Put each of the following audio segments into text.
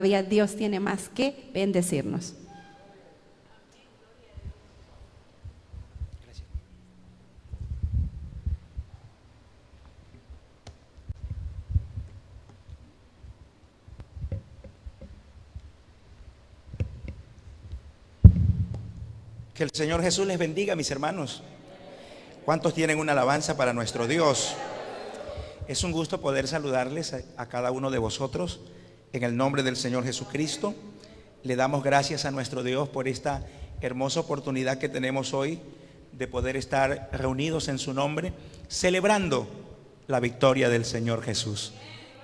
Dios tiene más que bendecirnos. Que el Señor Jesús les bendiga, mis hermanos. ¿Cuántos tienen una alabanza para nuestro Dios? Es un gusto poder saludarles a cada uno de vosotros en el nombre del Señor Jesucristo. Le damos gracias a nuestro Dios por esta hermosa oportunidad que tenemos hoy de poder estar reunidos en su nombre, celebrando la victoria del Señor Jesús.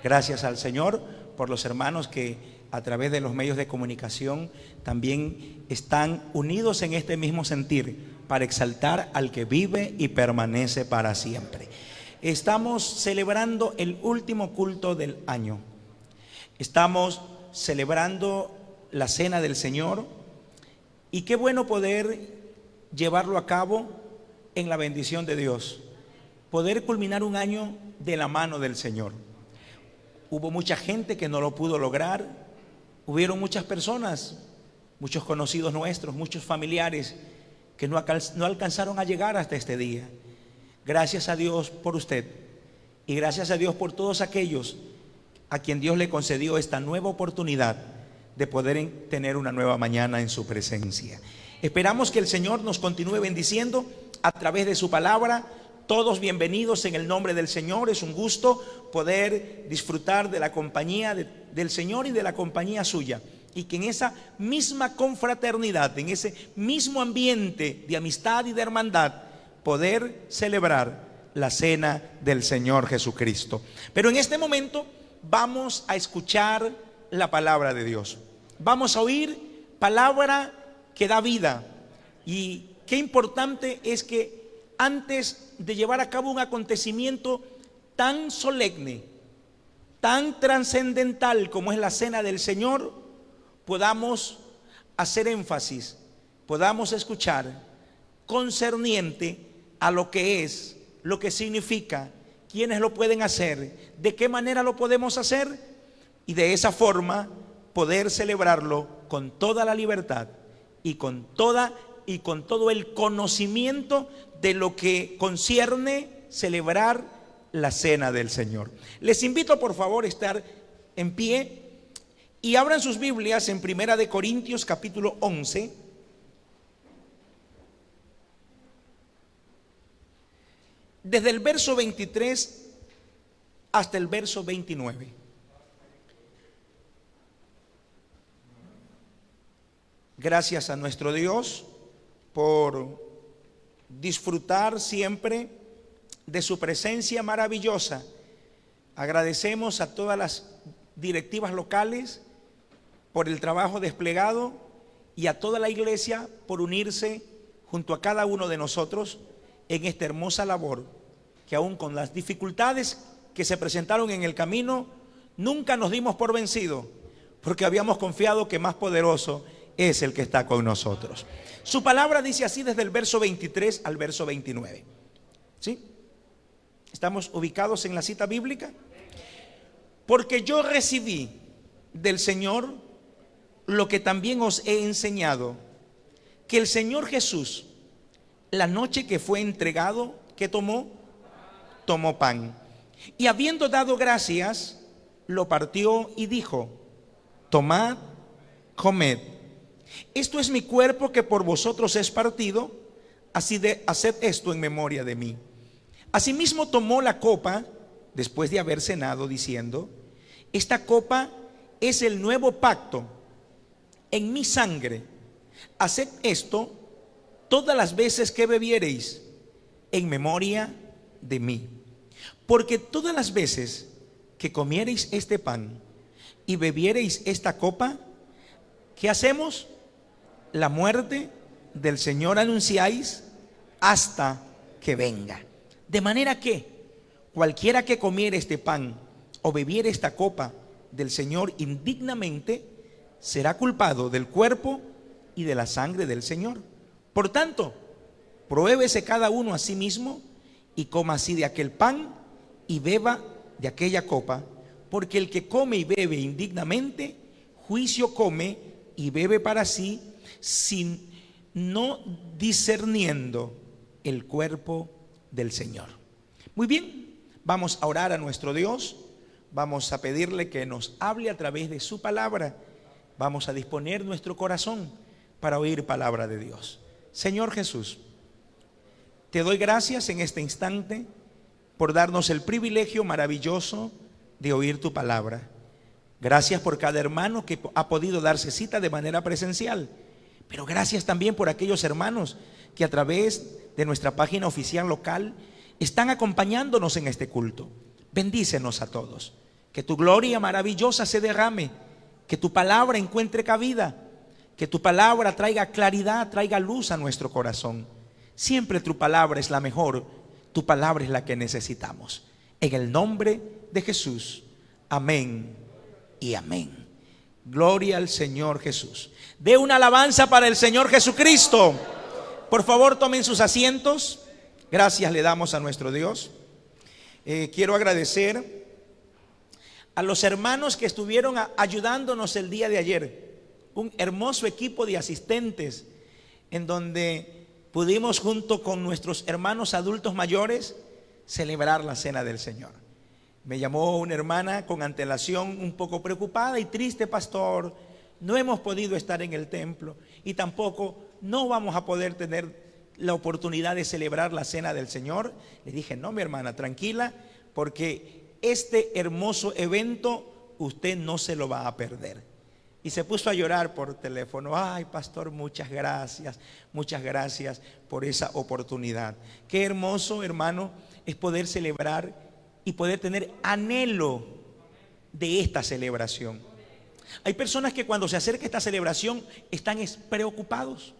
Gracias al Señor por los hermanos que a través de los medios de comunicación también están unidos en este mismo sentir para exaltar al que vive y permanece para siempre. Estamos celebrando el último culto del año. Estamos celebrando la cena del Señor y qué bueno poder llevarlo a cabo en la bendición de Dios, poder culminar un año de la mano del Señor. Hubo mucha gente que no lo pudo lograr, hubieron muchas personas, muchos conocidos nuestros, muchos familiares que no alcanzaron a llegar hasta este día. Gracias a Dios por usted y gracias a Dios por todos aquellos a quien Dios le concedió esta nueva oportunidad de poder tener una nueva mañana en su presencia. Esperamos que el Señor nos continúe bendiciendo a través de su palabra. Todos bienvenidos en el nombre del Señor. Es un gusto poder disfrutar de la compañía del Señor y de la compañía suya, y que en esa misma confraternidad, en ese mismo ambiente de amistad y de hermandad, poder celebrar la cena del Señor Jesucristo. Pero en este momento vamos a escuchar la palabra de Dios. Vamos a oír palabra que da vida. Y qué importante es que antes de llevar a cabo un acontecimiento tan solemne, tan trascendental como es la cena del Señor, podamos hacer énfasis, podamos escuchar concerniente a lo que es, lo que significa, quiénes lo pueden hacer, de qué manera lo podemos hacer, y de esa forma poder celebrarlo con toda la libertad y con todo el conocimiento de lo que concierne celebrar la cena del Señor. Les invito por favor a estar en pie y abran sus Biblias en Primera de Corintios capítulo 11. Desde el verso 23 hasta el verso 29. Gracias a nuestro Dios por disfrutar siempre de su presencia maravillosa. Agradecemos a todas las directivas locales por el trabajo desplegado y a toda la iglesia por unirse junto a cada uno de nosotros en esta hermosa labor, que aún con las dificultades que se presentaron en el camino, nunca nos dimos por vencidos, porque habíamos confiado que más poderoso es el que está con nosotros. Su palabra dice así desde el verso 23 al verso 29. ¿Sí? ¿Estamos ubicados en la cita bíblica? Porque yo recibí del Señor lo que también os he enseñado, que el Señor Jesús, la noche que fue entregado, ¿qué tomó? Tomó pan, y habiendo dado gracias, lo partió y dijo: tomad, comed, esto es mi cuerpo que por vosotros es partido, haced esto en memoria de mí. Asimismo tomó la copa después de haber cenado, diciendo: esta copa es el nuevo pacto en mi sangre. Haced esto todas las veces que bebiereis en memoria de mí. Porque todas las veces que comiereis este pan y bebiereis esta copa, ¿qué hacemos? La muerte del Señor anunciáis hasta que venga. De manera que cualquiera que comiere este pan o bebiere esta copa del Señor indignamente, será culpado del cuerpo y de la sangre del Señor. Por tanto, pruébese cada uno a sí mismo y coma así de aquel pan y beba de aquella copa, porque el que come y bebe indignamente juicio come y bebe para sí, sin no discerniendo el cuerpo del Señor. Muy bien, vamos a orar a nuestro Dios, vamos a pedirle que nos hable a través de su palabra, vamos a disponer nuestro corazón para oír palabra de Dios. Señor Jesús, te doy gracias en este instante por darnos el privilegio maravilloso de oír tu palabra. Gracias por cada hermano que ha podido darse cita de manera presencial, pero gracias también por aquellos hermanos que a través de nuestra página oficial local están acompañándonos en este culto. Bendícenos a todos, que tu gloria maravillosa se derrame, que tu palabra encuentre cabida, que tu palabra traiga claridad, traiga luz a nuestro corazón. Siempre tu palabra es la mejor, tu palabra es la que necesitamos. En el nombre de Jesús, amén y amén. Gloria al Señor Jesús. De una alabanza para el Señor Jesucristo. Por favor, tomen sus asientos. Gracias le damos a nuestro Dios. Quiero agradecer a los hermanos que estuvieron ayudándonos el día de ayer. Un hermoso equipo de asistentes en donde pudimos junto con nuestros hermanos adultos mayores celebrar la cena del Señor. Me llamó una hermana con antelación un poco preocupada y triste: pastor, no hemos podido estar en el templo y tampoco no vamos a poder tener la oportunidad de celebrar la cena del Señor. Le dije: no, mi hermana, tranquila, porque este hermoso evento usted no se lo va a perder. Y se puso a llorar por teléfono: ay, pastor, muchas gracias por esa oportunidad. Qué hermoso, hermano, es poder celebrar y poder tener anhelo de esta celebración. Hay personas que cuando se acerca esta celebración están preocupados,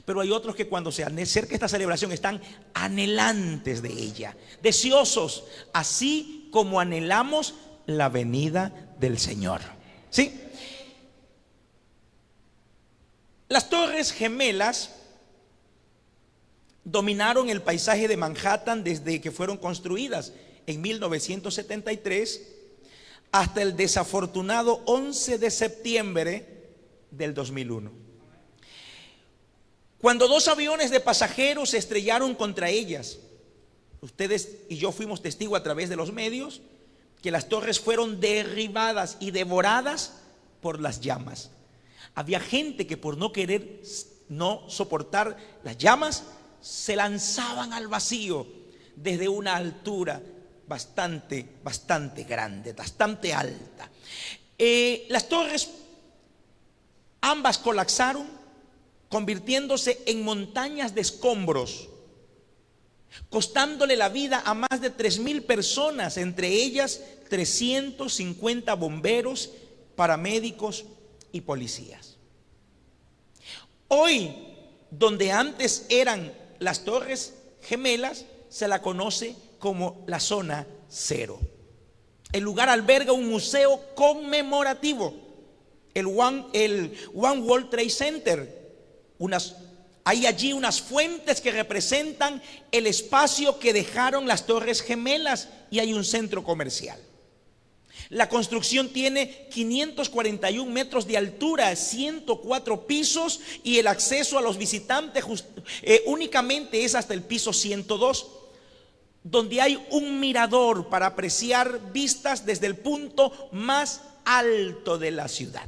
pero hay otros que cuando se acerca esta celebración están anhelantes de ella, deseosos, así como anhelamos la venida del Señor. ¿Sí? Las Torres Gemelas dominaron el paisaje de Manhattan desde que fueron construidas en 1973 hasta el desafortunado 11 de septiembre del 2001, cuando dos aviones de pasajeros se estrellaron contra ellas. Ustedes y yo fuimos testigos a través de los medios que las torres fueron derribadas y devoradas por las llamas. Había gente que por no querer, no soportar las llamas, se lanzaban al vacío desde una altura bastante grande, bastante alta. Las torres ambas colapsaron, convirtiéndose en montañas de escombros, costándole la vida a más de 3,000 personas, entre ellas 350 bomberos, paramédicos y policías. Hoy, donde antes eran las Torres Gemelas, se la conoce como la zona cero. El lugar alberga un museo conmemorativo, el One World Trade Center. Hay allí unas fuentes que representan el espacio que dejaron las Torres Gemelas, y hay un centro comercial. La construcción tiene 541 metros de altura, 104 pisos, y el acceso a los visitantes únicamente es hasta el piso 102, donde hay un mirador para apreciar vistas desde el punto más alto de la ciudad.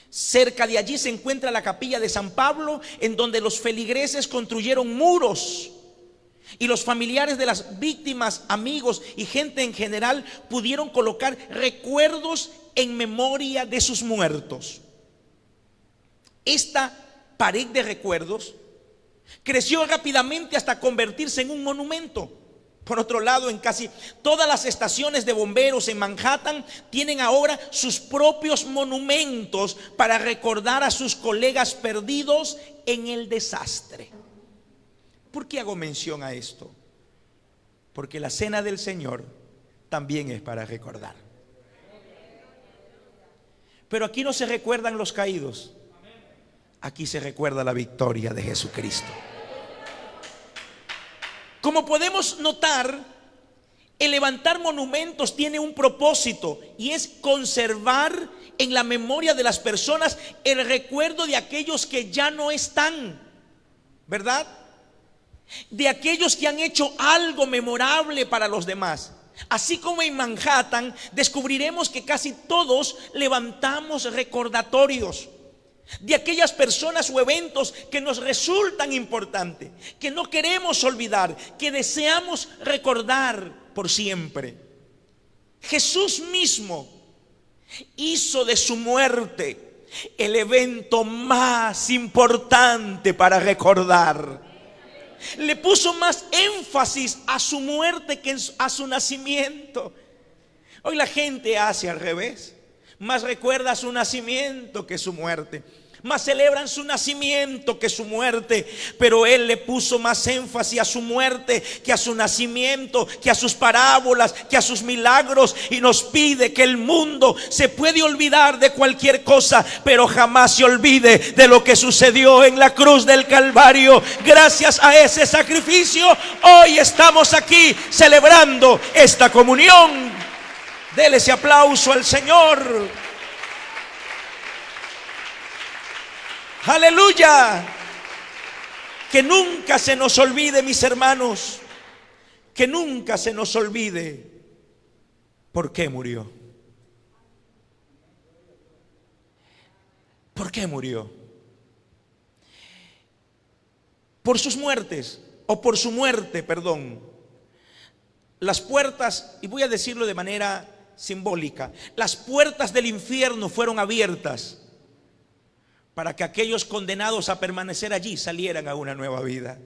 Cerca de allí se encuentra la capilla de San Pablo, en donde los feligreses construyeron muros, y los familiares de las víctimas, amigos y gente en general pudieron colocar recuerdos en memoria de sus muertos. Esta pared de recuerdos creció rápidamente hasta convertirse en un monumento. Por otro lado, en casi todas las estaciones de bomberos en Manhattan tienen ahora sus propios monumentos para recordar a sus colegas perdidos en el desastre. ¿Por qué hago mención a esto? Porque la cena del Señor también es para recordar. Pero aquí no se recuerdan los caídos, aquí se recuerda la victoria de Jesucristo. Como podemos notar, el levantar monumentos tiene un propósito, y es conservar en la memoria de las personas el recuerdo de aquellos que ya no están, ¿verdad? De aquellos que han hecho algo memorable para los demás. Así como en Manhattan descubriremos que casi todos levantamos recordatorios de aquellas personas o eventos que nos resultan importantes, que no queremos olvidar, que deseamos recordar por siempre. Jesús mismo hizo de su muerte el evento más importante para recordar. Le puso más énfasis a su muerte que a su nacimiento. Hoy la gente hace al revés. Más recuerda su nacimiento que su muerte. Más celebran su nacimiento que su muerte. Pero Él le puso más énfasis a su muerte que a su nacimiento, que a sus parábolas, que a sus milagros. Y nos pide que el mundo se puede olvidar de cualquier cosa, pero jamás se olvide de lo que sucedió en la cruz del Calvario. Gracias a ese sacrificio, hoy estamos aquí celebrando esta comunión. Dele ese aplauso al Señor. Aleluya. Que nunca se nos olvide, mis hermanos, que nunca se nos olvide por qué murió. ¿Por qué murió? Por sus muertes, o por su muerte, perdón. Las puertas, y voy a decirlo de manera simbólica, las puertas del infierno fueron abiertas para que aquellos condenados a permanecer allí salieran a una nueva vida.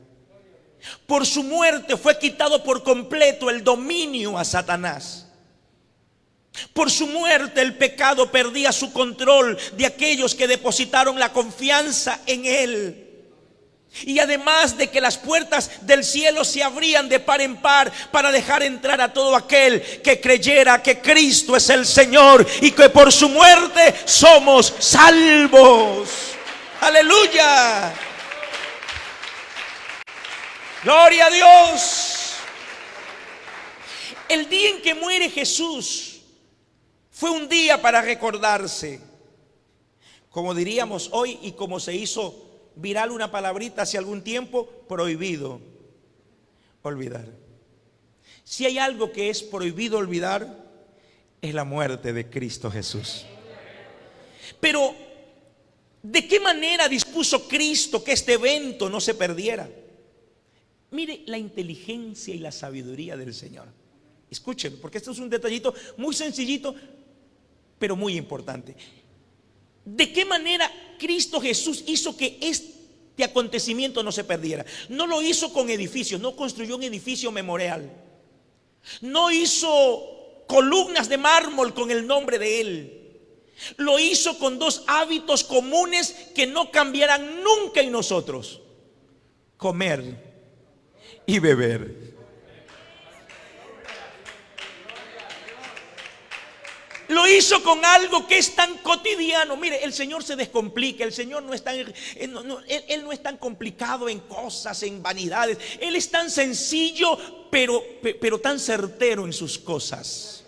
Por su muerte fue quitado por completo el dominio a Satanás. Por su muerte el pecado perdía su control de aquellos que depositaron la confianza en Él. Y además de que las puertas del cielo se abrían de par en par para dejar entrar a todo aquel que creyera que Cristo es el Señor y que por su muerte somos salvos. Aleluya. Gloria a Dios. El día en que muere Jesús fue un día para recordarse. Como diríamos hoy y como se hizo viral una palabrita hace algún tiempo, prohibido olvidar. Si hay algo que es prohibido olvidar, es la muerte de Cristo Jesús. Pero ¿de qué manera dispuso Cristo que este evento no se perdiera? Mire la inteligencia y la sabiduría del Señor. Escuchen, porque esto es un detallito muy sencillito, pero muy importante. ¿De qué manera Cristo Jesús hizo que este acontecimiento no se perdiera? No lo hizo con edificios, no construyó un edificio memorial. No hizo columnas de mármol con el nombre de Él. Lo hizo con dos hábitos comunes que no cambiarán nunca en nosotros: comer y beber. Lo hizo con algo que es tan cotidiano. Mire, el Señor se descomplica. El Señor no es tan, Él no es tan complicado en cosas, en vanidades. Él es tan sencillo, pero tan certero en sus cosas.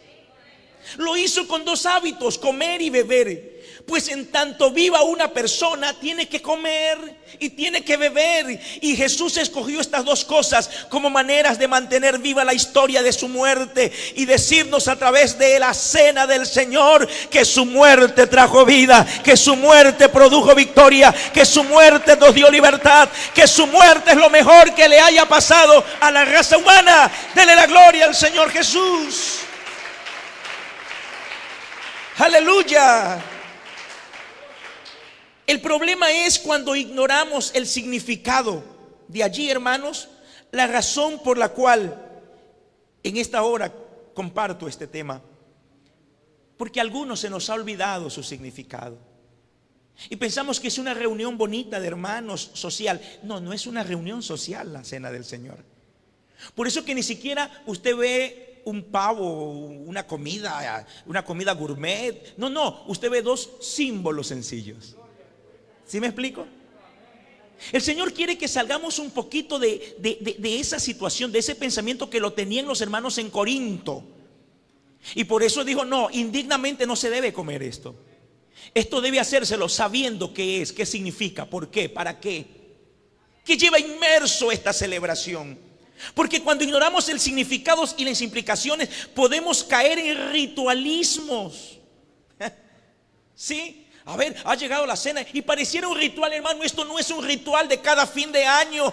Lo hizo con dos hábitos: comer y beber. Pues en tanto viva una persona, tiene que comer y tiene que beber. Y Jesús escogió estas dos cosas como maneras de mantener viva la historia de su muerte y decirnos a través de la cena del Señor que su muerte trajo vida, que su muerte produjo victoria, que su muerte nos dio libertad, que su muerte es lo mejor que le haya pasado a la raza humana. Dele la gloria al Señor Jesús. Aleluya. El problema es cuando ignoramos el significado de allí, hermanos, la razón por la cual en esta hora comparto este tema. Porque a algunos se nos ha olvidado su significado. Y pensamos que es una reunión bonita de hermanos social. No, no es una reunión social la cena del Señor. Por eso que ni siquiera usted ve un pavo, una comida gourmet. No, usted ve dos símbolos sencillos. ¿Sí me explico? El Señor quiere que salgamos un poquito de esa situación, de ese pensamiento que lo tenían los hermanos en Corinto. Y por eso dijo: no, indignamente no se debe comer esto. Esto debe hacérselo sabiendo qué es, qué significa, por qué, para qué. ¿Qué lleva inmerso esta celebración? Porque cuando ignoramos el significado y las implicaciones, podemos caer en ritualismos. ¿Sí? A ver, ha llegado la cena y pareciera un ritual, hermano. Esto no es un ritual de cada fin de año.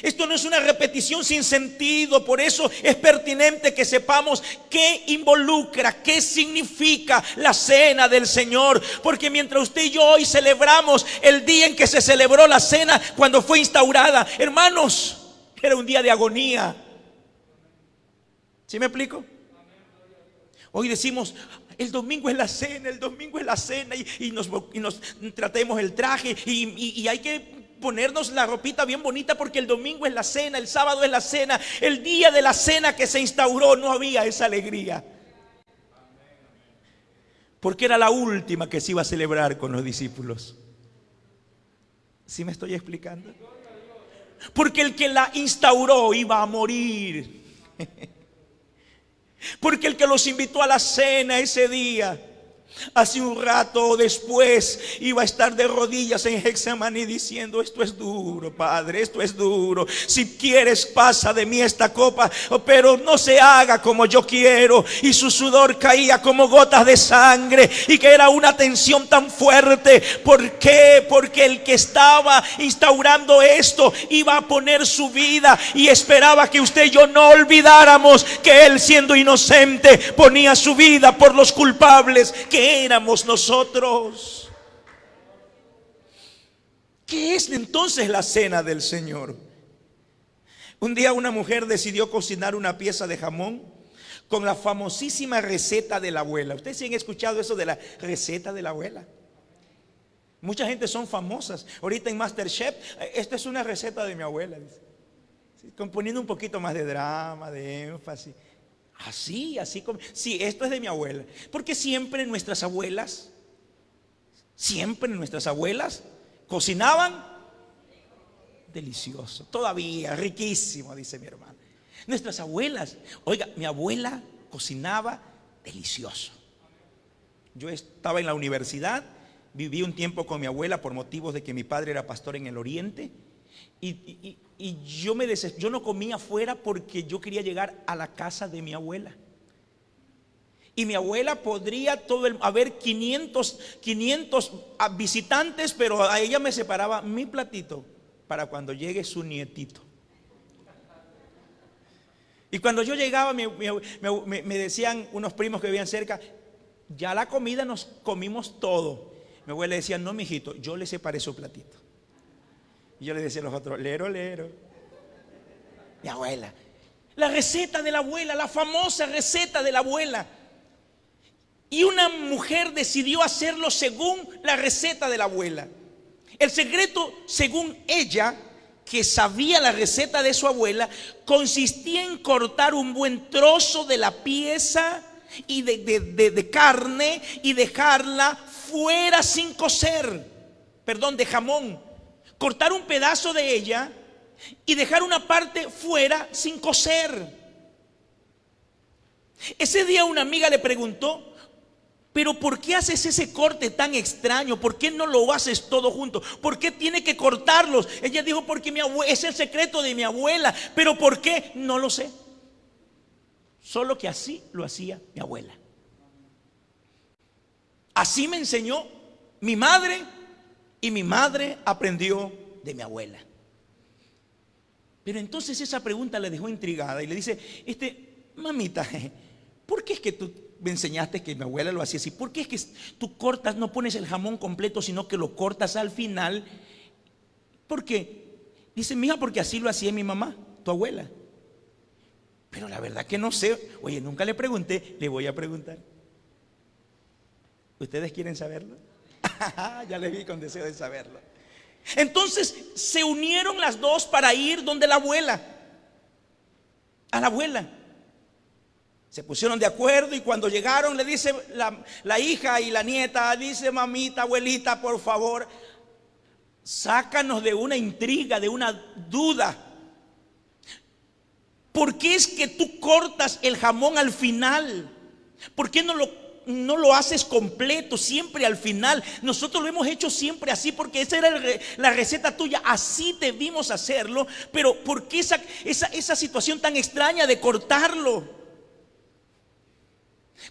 Esto no es una repetición sin sentido. Por eso es pertinente que sepamos qué involucra, qué significa la cena del Señor. Porque mientras usted y yo hoy celebramos el día en que se celebró la cena, cuando fue instaurada, hermanos, era un día de agonía. ¿Sí me explico? Hoy decimos, el domingo es la cena, el domingo es la cena, y nos tratemos el traje y hay que ponernos la ropita bien bonita porque el domingo es la cena, el sábado es la cena. El día de la cena que se instauró no había esa alegría, porque era la última que se iba a celebrar con los discípulos. ¿Sí me estoy explicando? Porque el que la instauró iba a morir. Porque el que los invitó a la cena ese día, hace un rato después, iba a estar de rodillas en Getsemaní diciendo: esto es duro, Padre, esto es duro. Si quieres, pasa de mí esta copa, pero no se haga como yo quiero. Y su sudor caía como gotas de sangre, y que era una tensión tan fuerte. ¿Por qué? Porque el que estaba instaurando esto iba a poner su vida, y esperaba que usted y yo no olvidáramos que él, siendo inocente, ponía su vida por los culpables que éramos nosotros. ¿Qué es entonces la cena del Señor? Un día una mujer decidió cocinar una pieza de jamón con la famosísima receta de la abuela. ¿Ustedes sí han escuchado eso de la receta de la abuela? Mucha gente son famosas. Ahorita en MasterChef, esta es una receta de mi abuela, dice. Sí, poniendo un poquito más de drama, de énfasis. Así como, sí, esto es de mi abuela. Porque siempre nuestras abuelas cocinaban delicioso, todavía riquísimo, dice mi hermana. Nuestras abuelas, oiga, mi abuela cocinaba delicioso. Yo estaba en la universidad, viví un tiempo con mi abuela por motivos de que mi padre era pastor en el oriente. Y yo no comía afuera porque yo quería llegar a la casa de mi abuela. Y mi abuela podría haber 500 visitantes, pero a ella me separaba mi platito para cuando llegue su nietito. Y cuando yo llegaba, me decían unos primos que vivían cerca: ya la comida nos comimos todo. Mi abuela decía: no, mijito, yo le separé su platito. Y yo le decía a los otros: lero, lero. Mi abuela. La receta de la abuela, la famosa receta de la abuela. Y una mujer decidió hacerlo según la receta de la abuela. El secreto, según ella, que sabía la receta de su abuela, consistía en cortar un buen trozo de la pieza y de carne y dejarla fuera sin cocer. Perdón, de jamón. Cortar un pedazo de ella y dejar una parte fuera sin cocer. Ese día una amiga le preguntó: pero ¿por qué haces ese corte tan extraño? ¿Por qué no lo haces todo junto? ¿Por qué tiene que cortarlos? Ella dijo: porque es el secreto de mi abuela. ¿Pero por qué? No lo sé. Solo que así lo hacía mi abuela. Así me enseñó mi madre, y mi madre aprendió de mi abuela. Pero entonces esa pregunta le dejó intrigada y le dice: mamita, ¿por qué es que tú me enseñaste que mi abuela lo hacía así? ¿Por qué es que tú cortas, no pones el jamón completo, sino que lo cortas al final? ¿Por qué? Dice: mija, porque así lo hacía mi mamá, tu abuela. Pero la verdad que no sé. Oye, nunca le pregunté, le voy a preguntar. ¿Ustedes quieren saberlo? Ya le vi con deseo de saberlo. Entonces se unieron las dos para ir donde la abuela. A la abuela. Se pusieron de acuerdo, y cuando llegaron le dice la hija y la nieta: dice, mamita, abuelita, por favor, sácanos de una intriga, de una duda. ¿Por qué es que tú cortas el jamón al final? ¿Por qué no lo no lo haces completo, siempre al final. Nosotros lo hemos hecho siempre así porque esa era la receta tuya, así debimos hacerlo. Pero ¿por qué esa situación tan extraña de cortarlo?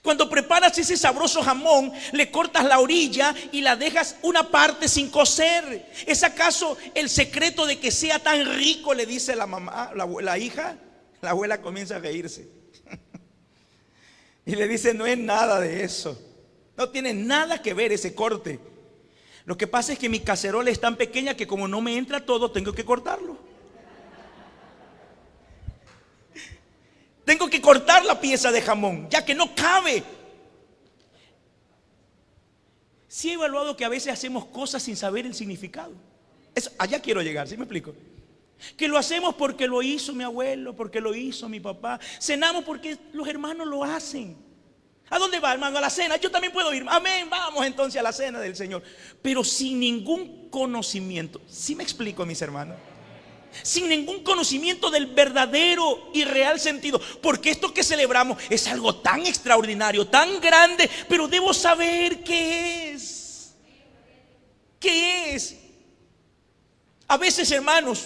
Cuando preparas ese sabroso jamón, le cortas la orilla y la dejas una parte sin cocer. ¿Es acaso el secreto de que sea tan rico? Le dice la mamá, la hija. La abuela comienza a reírse y le dice: no es nada de eso, no tiene nada que ver ese corte. Lo que pasa es que mi cacerola es tan pequeña que como no me entra todo, tengo que cortarlo. Tengo que cortar la pieza de jamón, ya que no cabe. Sí he evaluado que a veces hacemos cosas sin saber el significado. Allá quiero llegar, ¿sí me explico? Que lo hacemos porque lo hizo mi abuelo, porque lo hizo mi papá. Cenamos porque los hermanos lo hacen. ¿A dónde va, hermano? A la cena. Yo también puedo ir. Amén, vamos entonces a la cena del Señor. Pero sin ningún conocimiento. ¿Sí me explico, mis hermanos? Sin ningún conocimiento del verdadero y real sentido. Porque esto que celebramos es algo tan extraordinario, tan grande, pero debo saber qué es. ¿Qué es? A veces, hermanos,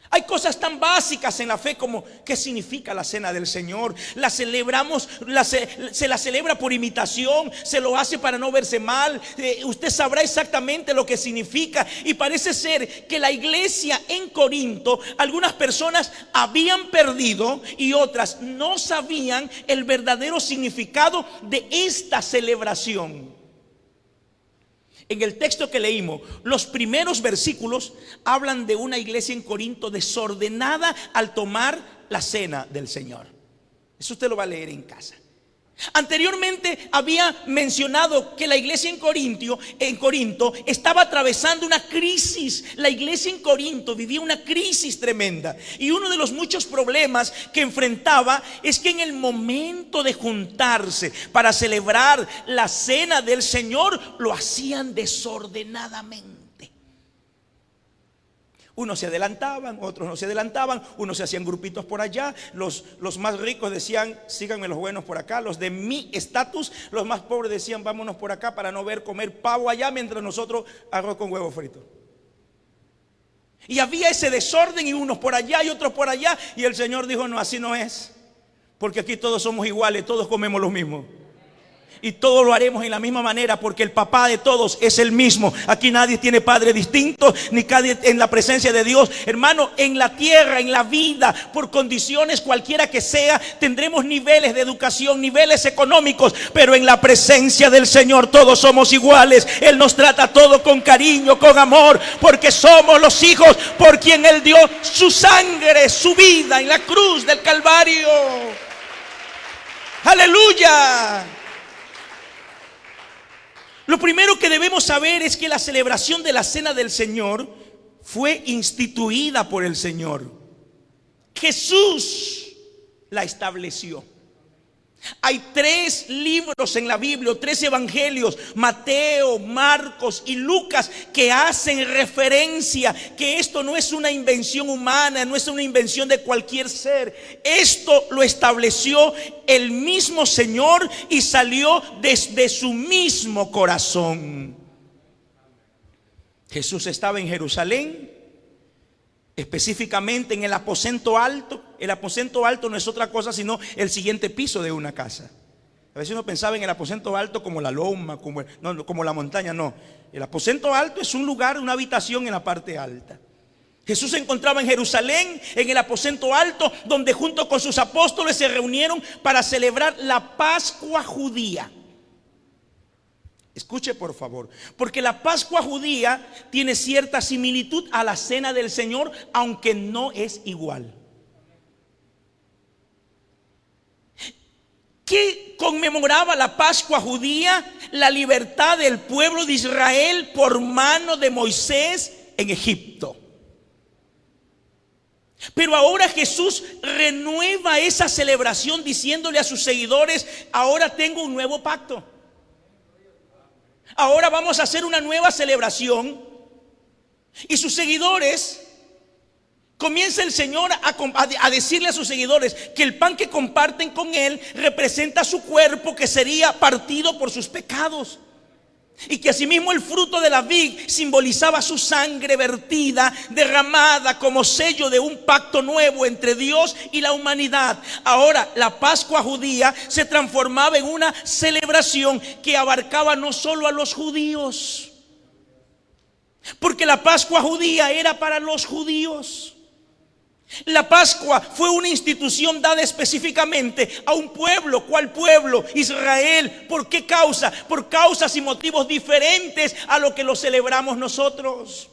hay cosas tan básicas en la fe como ¿qué significa la cena del Señor? La celebramos, se la celebra por imitación, se lo hace para no verse mal. Usted sabrá exactamente lo que significa. Y parece ser que la iglesia en Corinto, algunas personas habían perdido y otras no sabían el verdadero significado de esta celebración. En el texto que leímos, los primeros versículos hablan de una iglesia en Corinto desordenada al tomar la cena del Señor. Eso usted lo va a leer en casa. Anteriormente había mencionado que la iglesia en Corinto estaba atravesando una crisis. La iglesia en Corinto vivía una crisis tremenda. Y uno de los muchos problemas que enfrentaba es que en el momento de juntarse para celebrar la cena del Señor, lo hacían desordenadamente. Unos se adelantaban, otros no se adelantaban, unos se hacían grupitos por allá. Los más ricos decían: síganme los buenos por acá. Los de mi estatus, los más pobres decían: vámonos por acá para no ver comer pavo allá, mientras nosotros arroz con huevo frito. Y había ese desorden, y unos por allá y otros por allá. Y el Señor dijo: no, así no es, porque aquí todos somos iguales, todos comemos lo mismo. Y todos lo haremos en la misma manera, porque el papá de todos es el mismo. Aquí nadie tiene padre distinto, ni nadie en la presencia de Dios. Hermano, en la tierra, en la vida, por condiciones cualquiera que sea, tendremos niveles de educación, niveles económicos, pero en la presencia del Señor todos somos iguales. Él nos trata todo con cariño, con amor, porque somos los hijos por quien Él dio su sangre, su vida en la cruz del Calvario. ¡Aleluya! Lo primero que debemos saber es que la celebración de la cena del Señor fue instituida por el Señor. Jesús la estableció. Hay 3 libros en la Biblia, 3 evangelios, Mateo, Marcos y Lucas, que hacen referencia que esto no es una invención humana, no es una invención de cualquier ser. Esto lo estableció el mismo Señor y salió desde su mismo corazón. Jesús estaba en Jerusalén, específicamente en el aposento alto. El aposento alto no es otra cosa sino el siguiente piso de una casa. A veces uno pensaba en el aposento alto como la loma, como la montaña. No, el aposento alto es un lugar, una habitación en la parte alta. Jesús se encontraba en Jerusalén, en el aposento alto, donde junto con sus apóstoles se reunieron para celebrar la Pascua judía. Escuche por favor, porque la Pascua judía tiene cierta similitud a la cena del Señor, aunque no es igual. ¿Qué conmemoraba la Pascua judía? La libertad del pueblo de Israel por mano de Moisés en Egipto. Pero ahora Jesús renueva esa celebración diciéndole a sus seguidores: ahora tengo un nuevo pacto. Ahora vamos a hacer una nueva celebración. Y sus seguidores Comienza el Señor a decirle a sus seguidores que el pan que comparten con Él representa su cuerpo que sería partido por sus pecados. Y que asimismo el fruto de la vid simbolizaba su sangre vertida, derramada como sello de un pacto nuevo entre Dios y la humanidad. Ahora la Pascua judía se transformaba en una celebración que abarcaba no solo a los judíos, porque la Pascua judía era para los judíos. La Pascua fue una institución dada específicamente a un pueblo. ¿Cuál pueblo? Israel. ¿Por qué causa? Por causas y motivos diferentes a lo que lo celebramos nosotros.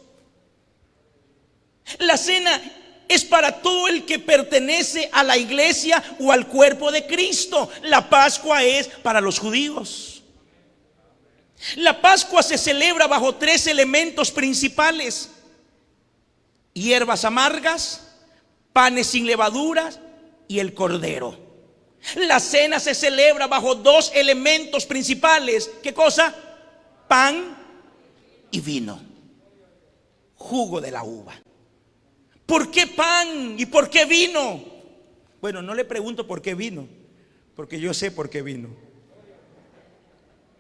La cena es para todo el que pertenece a la iglesia o al cuerpo de Cristo. La Pascua es para los judíos. La Pascua se celebra bajo 3 elementos principales: hierbas amargas, panes sin levaduras y el cordero. La cena se celebra bajo 2 elementos principales. ¿Qué cosa? Pan y vino, jugo de la uva. ¿Por qué pan y por qué vino? Bueno, no le pregunto por qué vino, porque yo sé por qué vino.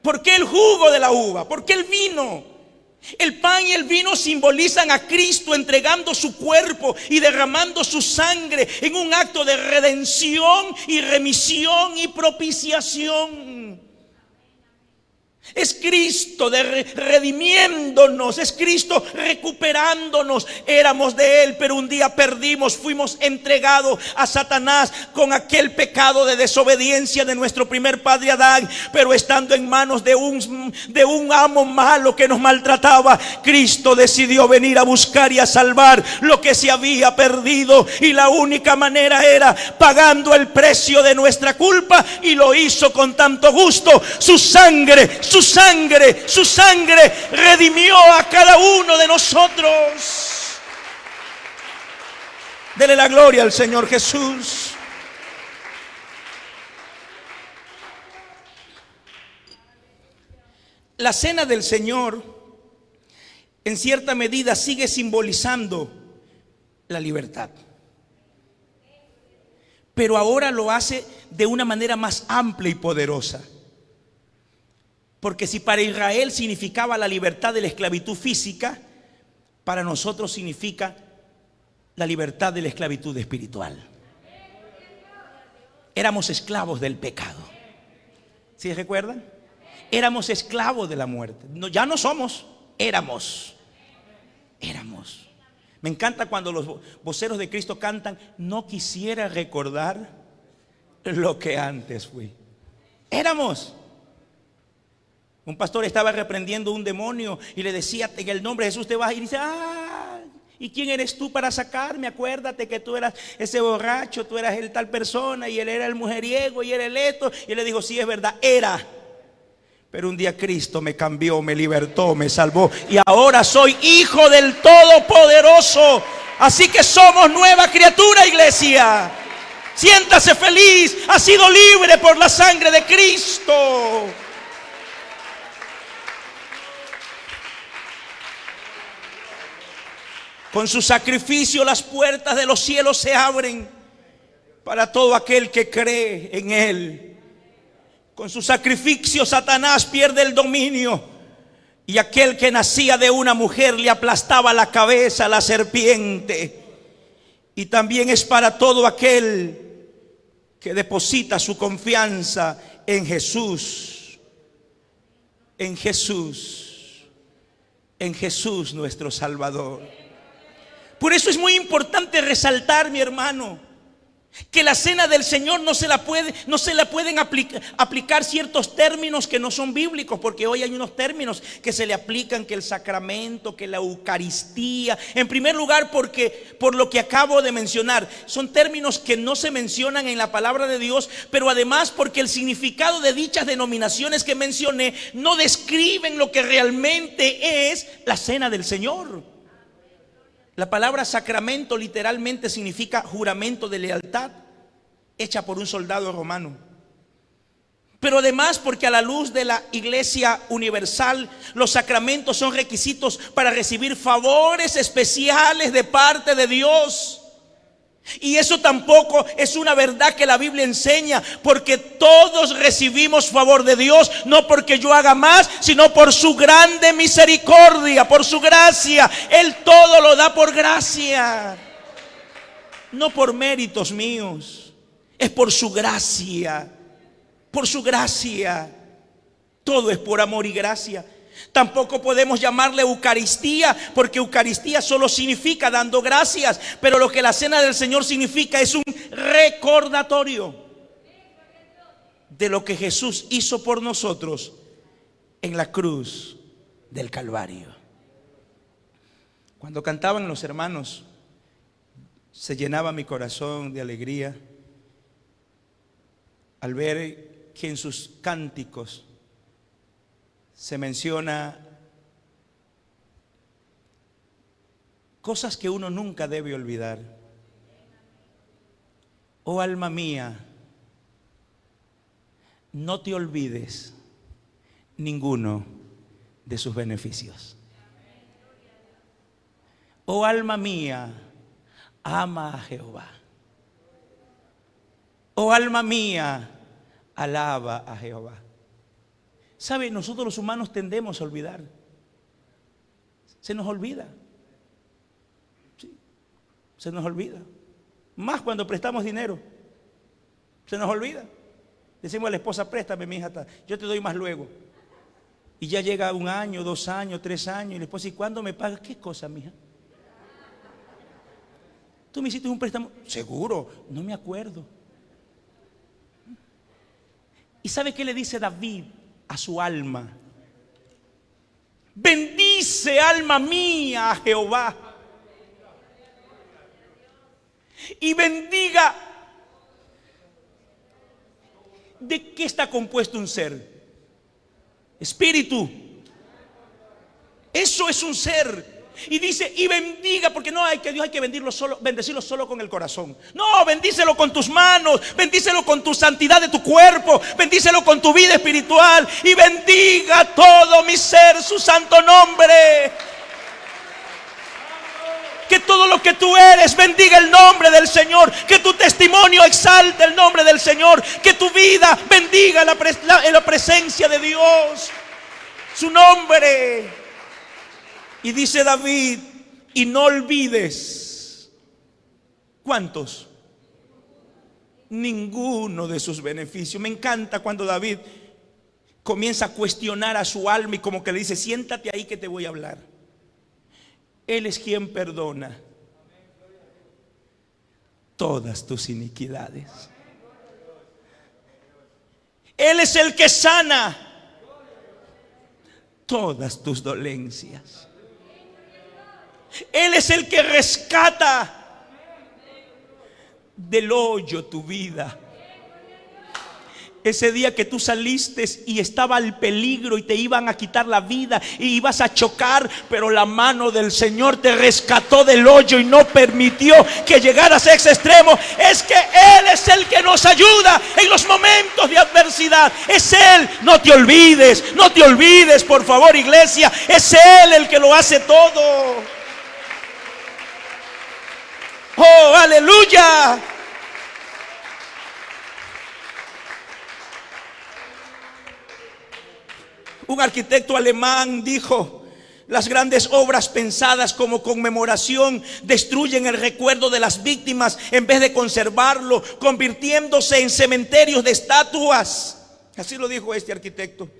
¿Por qué el jugo de la uva? ¿Por qué el vino? El pan y el vino simbolizan a Cristo entregando su cuerpo y derramando su sangre en un acto de redención y remisión y propiciación. Es Cristo redimiéndonos, es Cristo recuperándonos. Éramos de Él, pero un día perdimos, fuimos entregados a Satanás con aquel pecado de desobediencia de nuestro primer padre Adán. Pero estando en manos de un amo malo que nos maltrataba, Cristo decidió venir a buscar y a salvar lo que se había perdido. Y la única manera era pagando el precio de nuestra culpa, y lo hizo con tanto gusto. Su sangre redimió a cada uno de nosotros. Dele la gloria al Señor Jesús. La cena del Señor en cierta medida sigue simbolizando la libertad, pero ahora lo hace de una manera más amplia y poderosa. Porque si para Israel significaba la libertad de la esclavitud física, para nosotros significa la libertad de la esclavitud espiritual. Éramos esclavos del pecado. ¿Sí recuerdan? Éramos esclavos de la muerte. No, ya no somos, éramos. Me encanta cuando los voceros de Cristo cantan: no quisiera recordar lo que antes fui. Éramos. Un pastor estaba reprendiendo un demonio y le decía: en el nombre de Jesús te vas. Y dice: ¿y quién eres tú para sacarme? Acuérdate que tú eras ese borracho, tú eras el tal persona, y él era el mujeriego, y era el esto. Y él le dijo: sí, es verdad, era. Pero un día Cristo me cambió, me libertó, me salvó, y ahora soy hijo del Todopoderoso. Así que somos nueva criatura, iglesia. Siéntase feliz, ha sido libre por la sangre de Cristo. Con su sacrificio las puertas de los cielos se abren para todo aquel que cree en Él. Con su sacrificio Satanás pierde el dominio, y aquel que nacía de una mujer le aplastaba la cabeza a la serpiente. Y también es para todo aquel que deposita su confianza en Jesús, en Jesús nuestro Salvador. Por eso es muy importante resaltar, mi hermano, que la cena del Señor no se la pueden aplicar ciertos términos que no son bíblicos, porque hoy hay unos términos que se le aplican, que el sacramento, que la Eucaristía. En primer lugar, porque por lo que acabo de mencionar, son términos que no se mencionan en la palabra de Dios, pero además porque el significado de dichas denominaciones que mencioné no describen lo que realmente es la cena del Señor. La palabra sacramento literalmente significa juramento de lealtad hecha por un soldado romano. Pero además porque a la luz de la Iglesia Universal, los sacramentos son requisitos para recibir favores especiales de parte de Dios. Y eso tampoco es una verdad que la Biblia enseña, porque todos recibimos favor de Dios, no porque yo haga más, sino por su grande misericordia, por su gracia. Él todo lo da por gracia, no por méritos míos, es por su gracia. Por su gracia. Todo es por amor y gracia. Tampoco podemos llamarle Eucaristía, porque Eucaristía solo significa dando gracias. Pero lo que la cena del Señor significa es un recordatorio de lo que Jesús hizo por nosotros en la cruz del Calvario. Cuando cantaban los hermanos, se llenaba mi corazón de alegría al ver que en sus cánticos se menciona cosas que uno nunca debe olvidar. Oh alma mía, no te olvides ninguno de sus beneficios. Oh alma mía, ama a Jehová. Oh alma mía, alaba a Jehová. ¿Sabe? Nosotros los humanos tendemos a olvidar. Se nos olvida. Sí, se nos olvida. Más cuando prestamos dinero. Se nos olvida. Decimos a la esposa, préstame, mi hija, yo te doy más luego. Y ya llega 1 año, 2 años, 3 años. Y la esposa, ¿y cuándo me pagas? ¿Qué cosa, mija? ¿Tú me hiciste un préstamo? Seguro, no me acuerdo. ¿Y sabe qué le dice David a su alma? Bendice, alma mía, a Jehová. Y bendiga. ¿De qué está compuesto un ser? Espíritu. Eso es un ser. Y dice, y bendiga, porque no hay que Dios hay que bendecirlo solo con el corazón. No, bendícelo con tus manos, bendícelo con tu santidad de tu cuerpo, bendícelo con tu vida espiritual. Y bendiga todo mi ser su santo nombre. Que todo lo que tú eres bendiga el nombre del Señor. Que tu testimonio exalte el nombre del Señor. Que tu vida bendiga la presencia de Dios, su nombre. Y dice David, y no olvides. ¿Cuántos? Ninguno de sus beneficios. Me encanta cuando David comienza a cuestionar a su alma y como que le dice, siéntate ahí que te voy a hablar. Él es quien perdona todas tus iniquidades. Él es el que sana todas tus dolencias. Él es el que rescata del hoyo tu vida. Ese día que tú saliste y estaba el peligro y te iban a quitar la vida y ibas a chocar, pero la mano del Señor te rescató del hoyo y no permitió que llegaras a ese extremo. Es que Él es el que nos ayuda en los momentos de adversidad. Es Él, no te olvides, por favor, iglesia. Es Él el que lo hace todo. Oh, aleluya. Un arquitecto alemán dijo, las grandes obras pensadas como conmemoración destruyen el recuerdo de las víctimas en vez de conservarlo, convirtiéndose en cementerios de estatuas. Así lo dijo este arquitecto.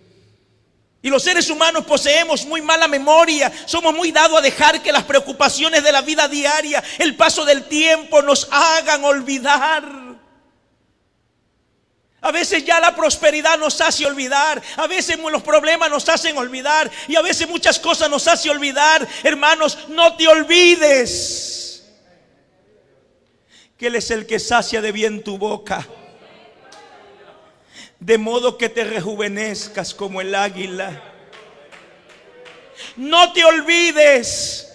Y los seres humanos poseemos muy mala memoria. Somos muy dados a dejar que las preocupaciones de la vida diaria, el paso del tiempo, nos hagan olvidar. A veces ya la prosperidad nos hace olvidar. A veces los problemas nos hacen olvidar. Y a veces muchas cosas nos hacen olvidar. Hermanos, no te olvides que Él es el que sacia de bien tu boca, de modo que te rejuvenezcas como el águila. No te olvides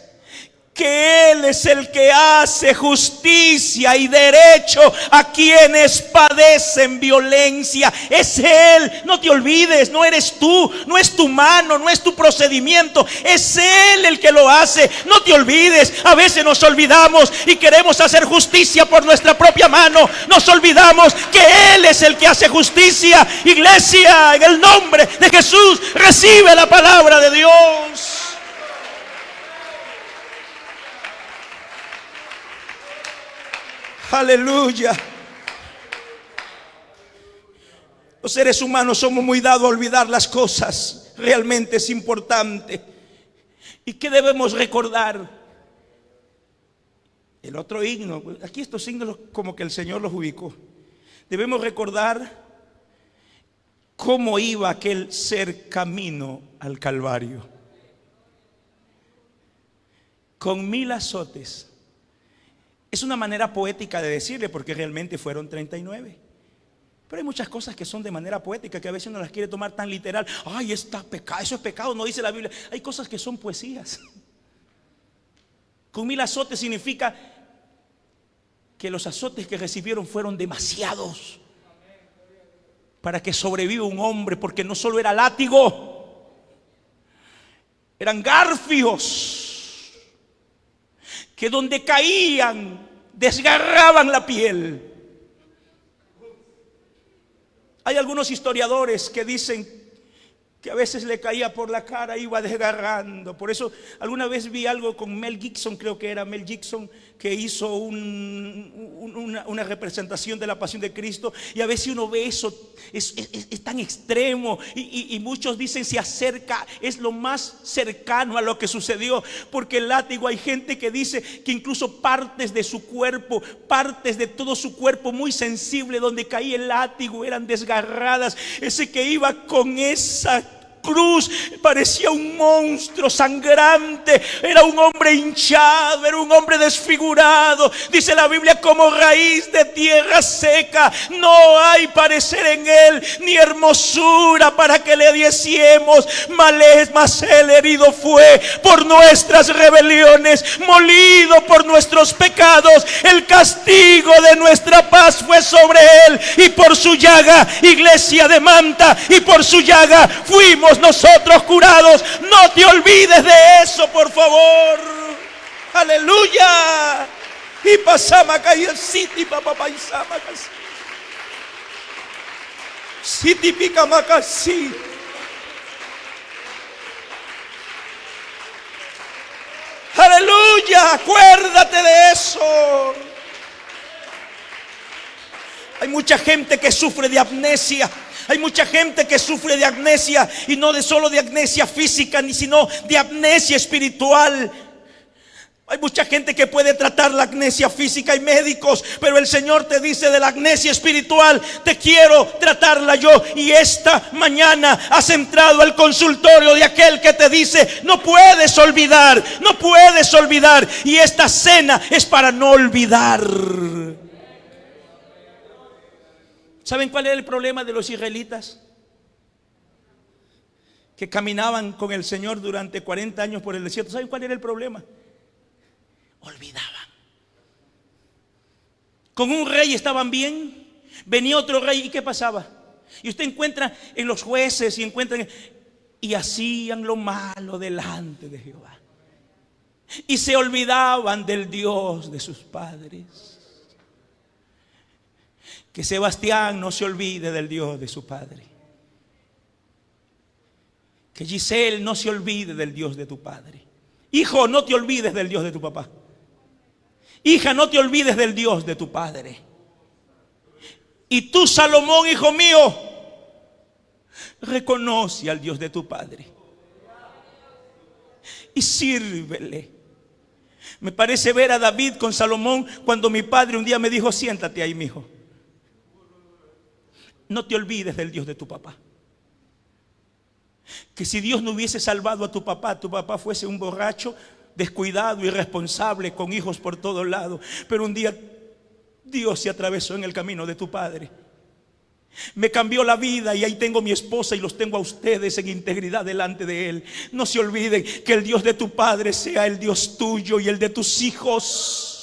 que Él es el que hace justicia y derecho a quienes padecen violencia. Es Él, no te olvides, no eres tú, no es tu mano, no es tu procedimiento, es Él el que lo hace. No te olvides, a veces nos olvidamos y queremos hacer justicia por nuestra propia mano. Nos olvidamos que Él es el que hace justicia. Iglesia, en el nombre de Jesús, recibe la palabra de Dios. Aleluya. Los seres humanos somos muy dados a olvidar las cosas. Realmente es importante. ¿Y qué debemos recordar? El otro himno, aquí estos signos como que el Señor los ubicó. Debemos recordar cómo iba aquel ser camino al Calvario. Con 1000 azotes. Es una manera poética de decirle, porque realmente fueron 39. Pero hay muchas cosas que son de manera poética, que a veces uno las quiere tomar tan literal. Ay, está pecado, eso es pecado, no dice la Biblia. Hay cosas que son poesías. Con 1000 azotes significa que los azotes que recibieron fueron demasiados para que sobreviva un hombre, porque no solo era látigo, eran garfios que donde caían desgarraban la piel. Hay algunos historiadores que dicen que a veces le caía por la cara, iba desgarrando. Por eso alguna vez vi algo con Mel Gibson, creo que era Mel Gibson, que hizo una representación de la pasión de Cristo. Y a veces uno ve eso, es tan extremo. Y muchos dicen se acerca, es lo más cercano a lo que sucedió. Porque el látigo, hay gente que dice que incluso partes de su cuerpo, partes de todo su cuerpo muy sensible, donde caía el látigo, eran desgarradas. Ese que iba con esa cruz parecía un monstruo sangrante, era un hombre hinchado, era un hombre desfigurado. Dice la Biblia, como raíz de tierra seca, no hay parecer en él, ni hermosura para que le diésemos. Mas él herido fue por nuestras rebeliones, molido por nuestros pecados. El castigo de nuestra paz fue sobre él, y por su llaga, iglesia de Manta, y por su llaga fuimos nosotros curados. No te olvides de eso, por favor. Aleluya. Y pasama caía siti papá paisama casi. Siti pica macasi. Aleluya, acuérdate de eso. Hay mucha gente que sufre de amnesia. Hay mucha gente que sufre de amnesia, y no de solo de amnesia física, sino de amnesia espiritual. Hay mucha gente que puede tratar la amnesia física, hay médicos, pero el Señor te dice de la amnesia espiritual, te quiero tratarla yo. Y esta mañana has entrado al consultorio de aquel que te dice, no puedes olvidar, no puedes olvidar. Y esta cena es para no olvidar. ¿Saben cuál era el problema de los israelitas? Que caminaban con el Señor durante 40 años por el desierto. ¿Saben cuál era el problema? Olvidaban. Con un rey estaban bien, venía otro rey, ¿y qué pasaba? Y usted encuentra en los jueces y hacían lo malo delante de Jehová. Y se olvidaban del Dios de sus padres. Que Sebastián no se olvide del Dios de su padre. Que Giselle no se olvide del Dios de tu padre. Hijo, no te olvides del Dios de tu papá. Hija, no te olvides del Dios de tu padre. Y tú, Salomón, hijo mío, reconoce al Dios de tu padre y sírvele. Me parece ver a David con Salomón cuando mi padre un día me dijo, siéntate ahí, mi hijo. No te olvides del Dios de tu papá. Que si Dios no hubiese salvado a tu papá fuese un borracho, descuidado, irresponsable, con hijos por todos lados. Pero un día Dios se atravesó en el camino de tu padre Me cambió la vida y ahí tengo a mi esposa y los tengo a ustedes en integridad delante de Él. No se olviden que el Dios de tu padre sea el Dios tuyo y el de tus hijos.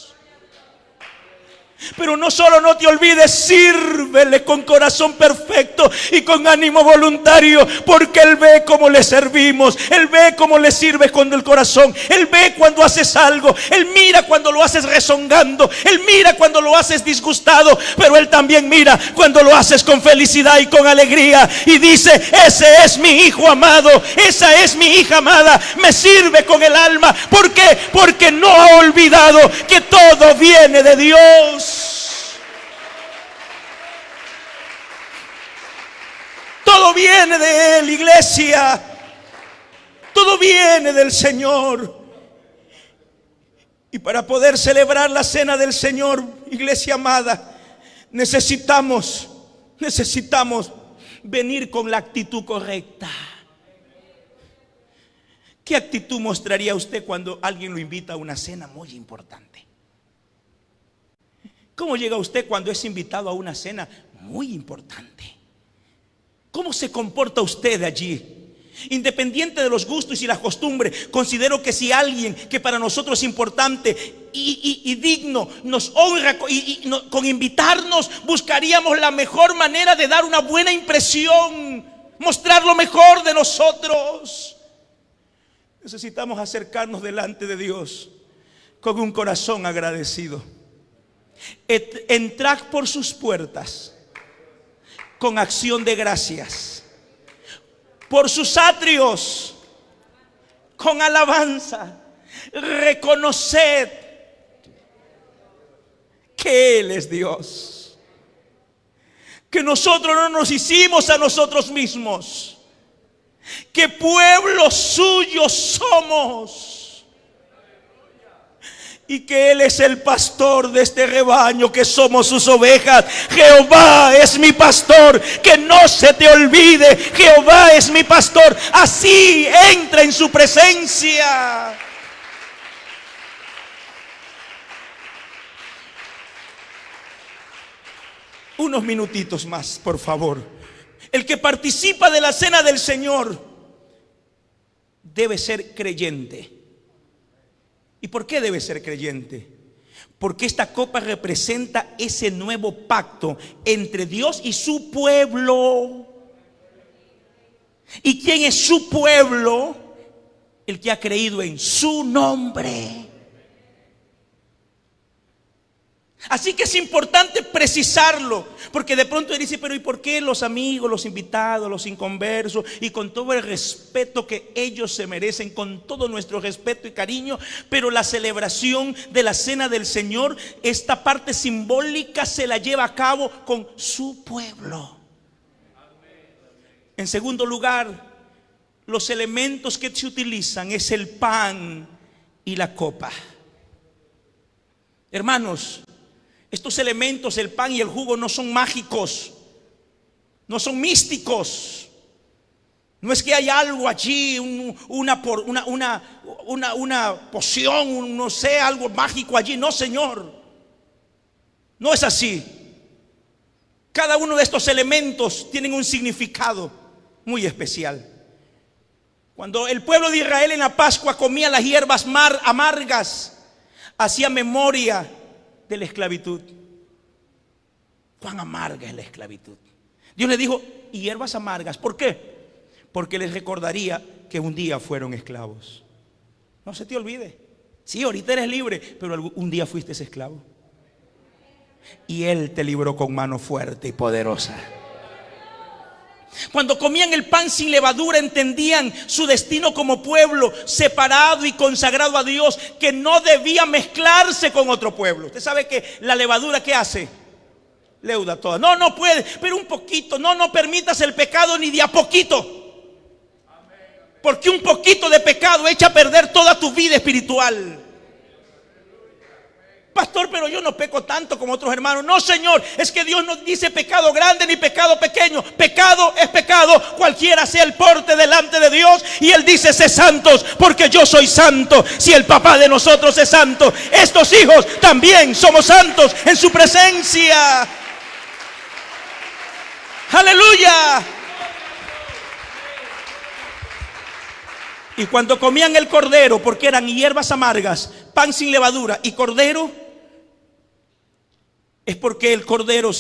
Pero no solo no te olvides, sírvele con corazón perfecto y con ánimo voluntario, porque Él ve cómo le servimos, Él ve cómo le sirves con el corazón, Él ve cuando haces algo, Él mira cuando lo haces rezongando, Él mira cuando lo haces disgustado, pero Él también mira cuando lo haces con felicidad y con alegría, y dice: ese es mi hijo amado, esa es mi hija amada, me sirve con el alma. ¿Por qué? Porque no ha olvidado que todo viene de Dios. Todo viene de Él, iglesia. Todo viene del Señor. Y para poder celebrar la cena del Señor, iglesia amada, necesitamos venir con la actitud correcta. ¿Qué actitud mostraría usted cuando alguien lo invita a una cena muy importante? ¿Cómo llega usted cuando es invitado a una cena muy importante? ¿Cómo se comporta usted allí? Independiente de los gustos y las costumbres, considero que si alguien que para nosotros es importante y digno nos honra con invitarnos, buscaríamos la mejor manera de dar una buena impresión, mostrar lo mejor de nosotros. Necesitamos acercarnos delante de Dios con un corazón agradecido. Entrad por sus puertas con acción de gracias, por sus atrios con alabanza. Reconoced que Él es Dios, que nosotros no nos hicimos a nosotros mismos, que pueblo suyo somos, y que Él es el pastor de este rebaño, que somos sus ovejas. Jehová es mi pastor, que no se te olvide, Jehová es mi pastor. Así entra en su presencia. Unos minutitos más, por favor. El que participa de la cena del Señor debe ser creyente. ¿Y por qué debe ser creyente? Porque esta copa representa ese nuevo pacto entre Dios y su pueblo. ¿Y quién es su pueblo? El que ha creído en su nombre. Así que es importante precisarlo, porque de pronto él dice: pero ¿y por qué los amigos, los invitados, los inconversos, y con todo el respeto que ellos se merecen, con todo nuestro respeto y cariño, pero la celebración de la cena del Señor, esta parte simbólica se la lleva a cabo con su pueblo? En segundo lugar, los elementos que se utilizan es el pan y la copa. Hermanos, estos elementos, el pan y el jugo, no son mágicos, no son místicos. No es que haya algo allí, una poción, no sé, algo mágico allí. No, Señor, no es así. Cada uno de estos elementos tienen un significado muy especial. Cuando el pueblo de Israel en la Pascua comía las hierbas amargas, hacía memoria de la esclavitud. Cuán amarga es la esclavitud. Dios le dijo: hierbas amargas. ¿Por qué? Porque les recordaría que un día fueron esclavos. No se te olvide. Sí, ahorita eres libre, pero un día fuiste esclavo. Y Él te libró con mano fuerte y poderosa. Cuando comían el pan sin levadura, entendían su destino como pueblo separado y consagrado a Dios, que no debía mezclarse con otro pueblo. Usted sabe que la levadura, ¿qué hace? Leuda toda. No puede, pero un poquito. No permitas el pecado ni de a poquito, porque un poquito de pecado echa a perder toda tu vida espiritual. Pastor, pero yo no peco tanto como otros hermanos. No, Señor, es que Dios no dice pecado grande ni pecado pequeño. Pecado es pecado, cualquiera sea el porte delante de Dios. Y Él dice: sé santos, porque yo soy santo. Si el papá de nosotros es santo, estos hijos también somos santos en su presencia. Aleluya. Y cuando comían el cordero, porque eran hierbas amargas, pan sin levadura y cordero, es porque el cordero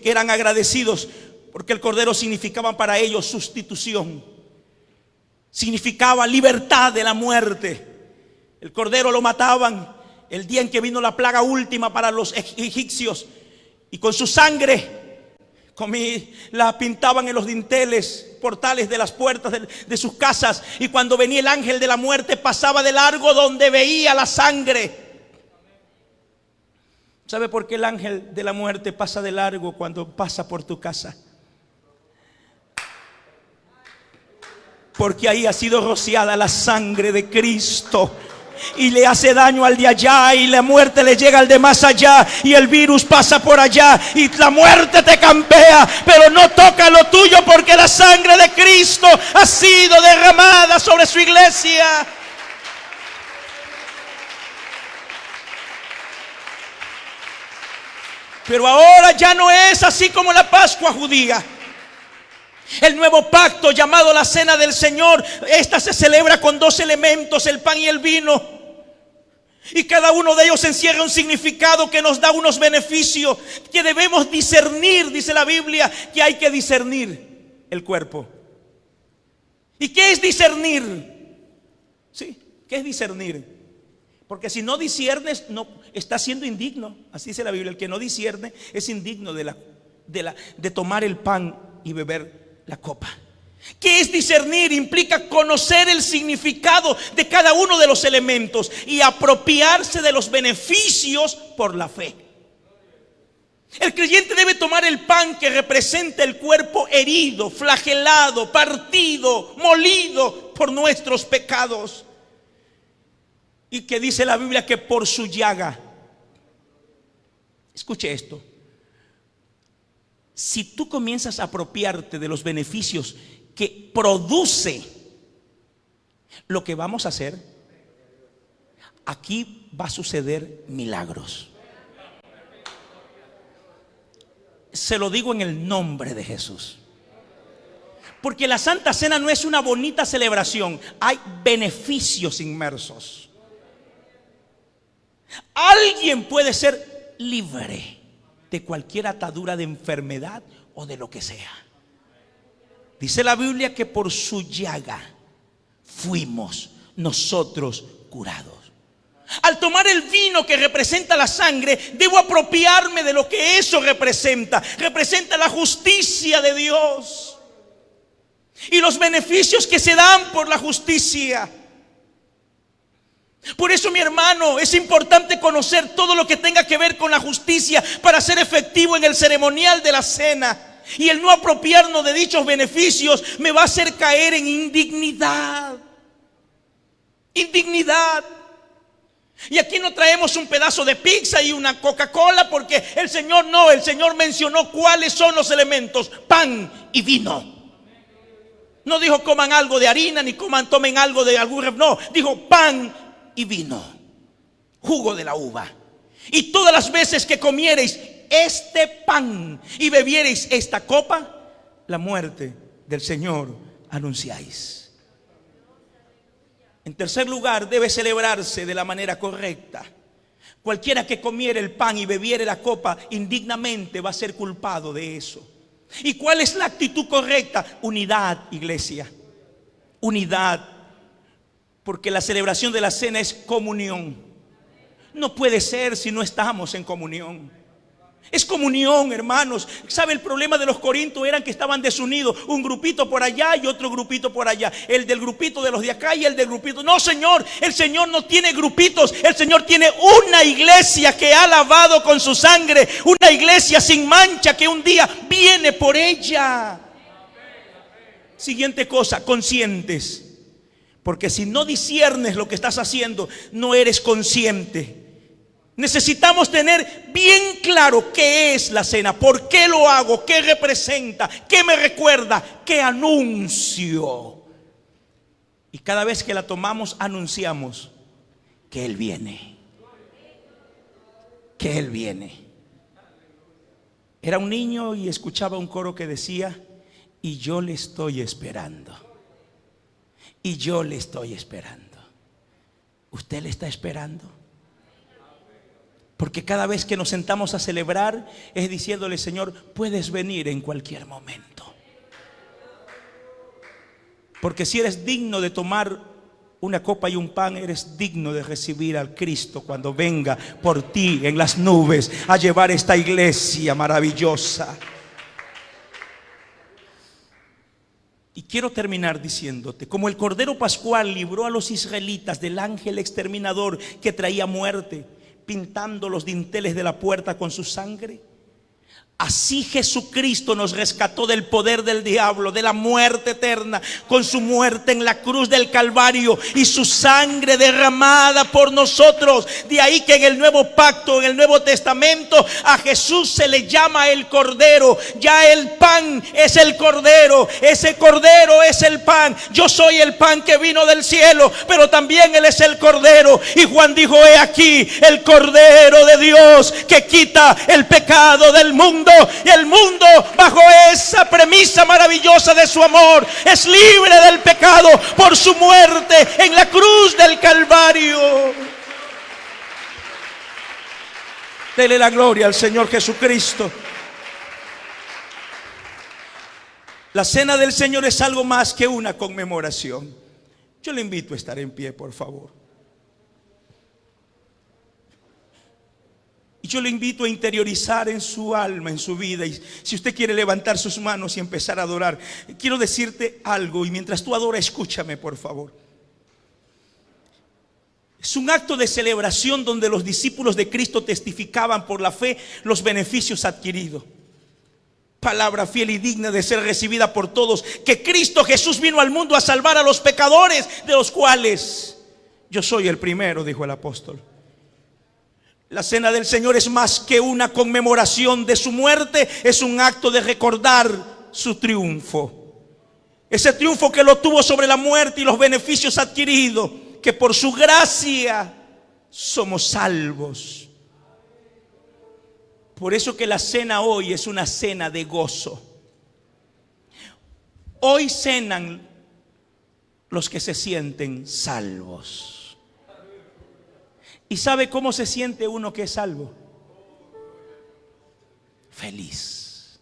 eran agradecidos, porque el cordero significaba para ellos sustitución, significaba libertad de la muerte. El cordero lo mataban el día en que vino la plaga última para los egipcios, y con su sangre la pintaban en los dinteles, portales de las puertas de sus casas, y cuando venía el ángel de la muerte pasaba de largo donde veía la sangre. ¿Sabe por qué el ángel de la muerte pasa de largo cuando pasa por tu casa? Porque ahí ha sido rociada la sangre de Cristo, y le hace daño al de allá, y la muerte le llega al de más allá, y el virus pasa por allá, y la muerte te campea, pero no toca lo tuyo, porque la sangre de Cristo ha sido derramada sobre su iglesia. Pero ahora ya no es así como la Pascua judía. El nuevo pacto, llamado la Cena del Señor, esta se celebra con 2 elementos, el pan y el vino. Y cada uno de ellos encierra un significado que nos da unos beneficios que debemos discernir. Dice la Biblia que hay que discernir el cuerpo. ¿Y qué es discernir? ¿Sí? ¿Qué es discernir? Porque si no disiernes, no, está siendo indigno. Así dice la Biblia: el que no discierne es indigno de tomar el pan y beber la copa. ¿Qué es discernir? Implica conocer el significado de cada uno de los elementos y apropiarse de los beneficios por la fe. El creyente debe tomar el pan, que representa el cuerpo herido, flagelado, partido, molido por nuestros pecados, y que dice la Biblia que por su llaga, escuche esto, si tú comienzas a apropiarte de los beneficios que produce lo que vamos a hacer, aquí va a suceder milagros. Se lo digo en el nombre de Jesús. Porque la Santa Cena no es una bonita celebración, hay beneficios inmersos. Alguien puede ser libre de cualquier atadura de enfermedad o de lo que sea. Dice la Biblia que por su llaga fuimos nosotros curados. Al tomar el vino, que representa la sangre, debo apropiarme de lo que eso representa. Representa la justicia de Dios y los beneficios que se dan por la justicia. Por eso, mi hermano, es importante conocer todo lo que tenga que ver con la justicia para ser efectivo en el ceremonial de la cena. Y el no apropiarnos de dichos beneficios me va a hacer caer en indignidad. Indignidad. Y aquí no traemos un pedazo de pizza y una Coca-Cola, porque el Señor mencionó cuáles son los elementos: pan y vino. No dijo coman algo de harina, ni tomen algo de algún, no, dijo pan y vino, jugo de la uva. Y todas las veces que comiereis este pan y bebiereis esta copa, la muerte del Señor anunciáis. En tercer lugar, debe celebrarse de la manera correcta. Cualquiera que comiere el pan y bebiere la copa indignamente va a ser culpado de eso. ¿Y cuál es la actitud correcta? Unidad, iglesia. Unidad. Porque la celebración de la cena es comunión. No puede ser si no estamos en comunión. Es comunión, hermanos. ¿Sabe? El problema de los corintios era que estaban desunidos. Un grupito por allá y otro grupito por allá. El del grupito de los de acá y el del grupito. No, Señor, el Señor no tiene grupitos. El Señor tiene una iglesia que ha lavado con su sangre. Una iglesia sin mancha que un día viene por ella. Siguiente cosa, conscientes. Porque si no disciernes lo que estás haciendo, no eres consciente. Necesitamos tener bien claro qué es la cena, por qué lo hago, qué representa, qué me recuerda, qué anuncio. Y cada vez que la tomamos, anunciamos que Él viene. Que Él viene. Era un niño y escuchaba un coro que decía: Y yo le estoy esperando. Y yo le estoy esperando. ¿Usted le está esperando? Porque cada vez que nos sentamos a celebrar es diciéndole: Señor, puedes venir en cualquier momento. Porque si eres digno de tomar una copa y un pan, eres digno de recibir al Cristo cuando venga por ti en las nubes a llevar esta iglesia maravillosa. Y quiero terminar diciéndote: como el Cordero Pascual libró a los israelitas del ángel exterminador que traía muerte, pintando los dinteles de la puerta con su sangre, así Jesucristo nos rescató del poder del diablo, de la muerte eterna, con su muerte en la cruz del Calvario y su sangre derramada por nosotros. De ahí que en el nuevo pacto, en el Nuevo Testamento, a Jesús se le llama el Cordero. Ya el pan es el Cordero, ese Cordero es el pan. Yo soy el pan que vino del cielo, pero también Él es el Cordero. Y Juan dijo: he aquí el Cordero de Dios que quita el pecado del mundo. Y el mundo, bajo esa premisa maravillosa de su amor, es libre del pecado por su muerte en la cruz del Calvario. Dele la gloria al Señor Jesucristo. La cena del Señor es algo más que una conmemoración. Yo le invito a estar en pie, por favor. Y yo le invito a interiorizar en su alma, en su vida. Y si usted quiere levantar sus manos y empezar a adorar, quiero decirte algo. Y mientras tú adoras, escúchame, por favor. Es un acto de celebración donde los discípulos de Cristo testificaban por la fe los beneficios adquiridos. Palabra fiel y digna de ser recibida por todos, que Cristo Jesús vino al mundo a salvar a los pecadores, de los cuales yo soy el primero, dijo el apóstol. La cena del Señor es más que una conmemoración de su muerte, es un acto de recordar su triunfo. Ese triunfo que lo tuvo sobre la muerte y los beneficios adquiridos, que por su gracia somos salvos. Por eso que la cena hoy es una cena de gozo. Hoy cenan los que se sienten salvos. ¿Y sabe cómo se siente uno que es salvo? Feliz.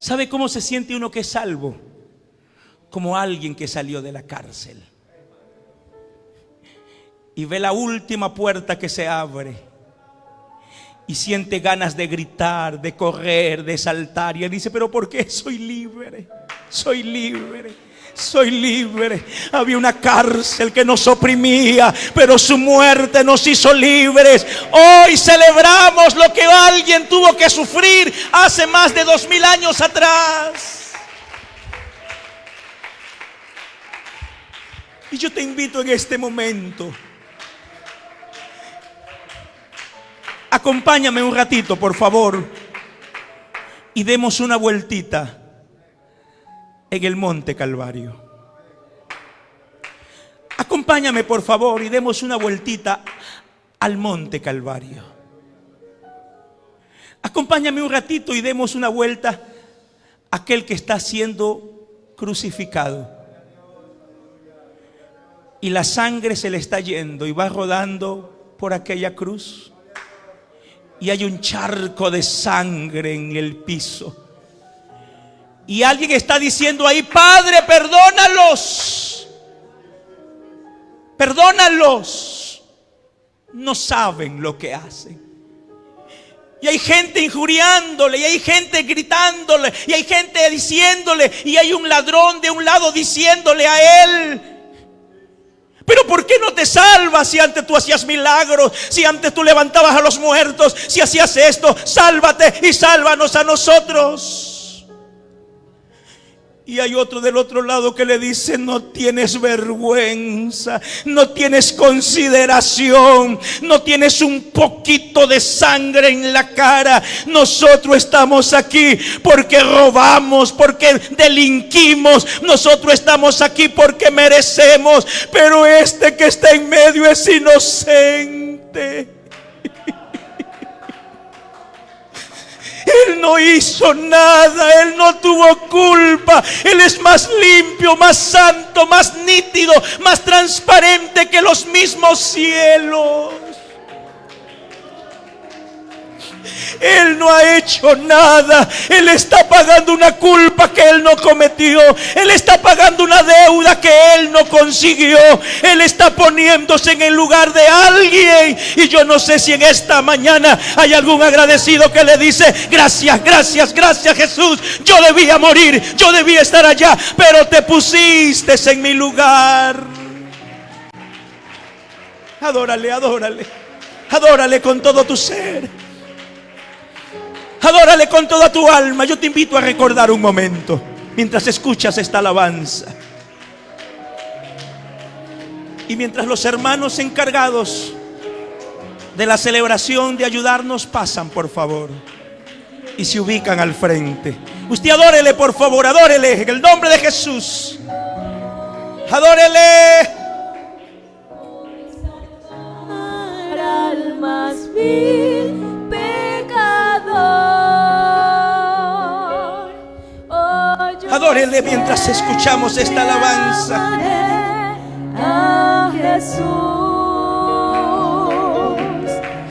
¿Sabe cómo se siente uno que es salvo? Como alguien que salió de la cárcel y ve la última puerta que se abre y siente ganas de gritar, de correr, de saltar, y él dice: pero ¿por qué? Soy libre, soy libre. Soy libre. Había una cárcel que nos oprimía, pero su muerte nos hizo libres. Hoy celebramos lo que alguien tuvo que sufrir hace más de 2000 años atrás. Y yo te invito en este momento, acompáñame un ratito, por favor, y demos una vueltita en el monte Calvario. Acompáñame, por favor, y demos una vueltita al monte Calvario. Acompáñame un ratito y demos una vuelta a aquel que está siendo crucificado. Y la sangre se le está yendo y va rodando por aquella cruz. Y hay un charco de sangre en el piso. Y alguien está diciendo ahí: Padre, perdónalos. Perdónalos. No saben lo que hacen. Y hay gente injuriándole, y hay gente gritándole, y hay gente diciéndole, y hay un ladrón de un lado diciéndole a él: pero ¿por qué no te salvas si antes tú hacías milagros? Si antes tú levantabas a los muertos, si hacías esto, sálvate y sálvanos a nosotros. Y hay otro del otro lado que le dice: no tienes vergüenza, no tienes consideración, no tienes un poquito de sangre en la cara. Nosotros estamos aquí porque robamos, porque delinquimos. Nosotros estamos aquí porque merecemos. Pero este que está en medio es inocente. Él no hizo nada, Él no tuvo culpa. Él es más limpio, más santo, más nítido, más transparente que los mismos cielos. Él no ha hecho nada. Él está pagando una culpa que Él no cometió. Él está pagando una deuda que Él no consiguió. Él está poniéndose en el lugar de alguien. Y yo no sé si en esta mañana hay algún agradecido que le dice: gracias, gracias, gracias, Jesús. Yo debía morir, yo debía estar allá, pero te pusiste en mi lugar. Adórale, adórale. Adórale con todo tu ser. Adórale con toda tu alma. Yo te invito a recordar un momento mientras escuchas esta alabanza. Y mientras los hermanos encargados de la celebración de ayudarnos pasan, por favor, y se ubican al frente. Usted adórele, por favor, adórele en el nombre de Jesús. Adórele. Almas vil pecador, Adórele mientras escuchamos esta alabanza. A Jesús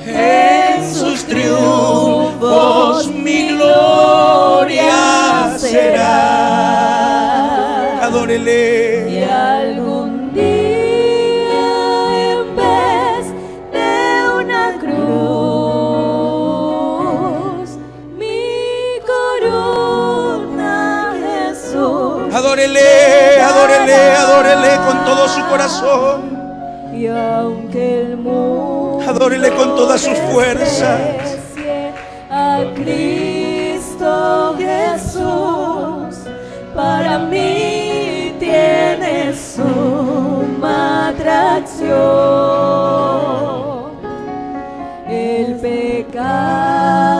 En sus triunfos mi gloria será. Adórele. y algún día en vez de una cruz mi corona Jesús. Adórele, adórele, adórele con todo su corazón. Y aunque el mundo Adórele con todas sus fuerzas. desprecie a Cristo Jesús, para mí tiene suma atracción. El pecado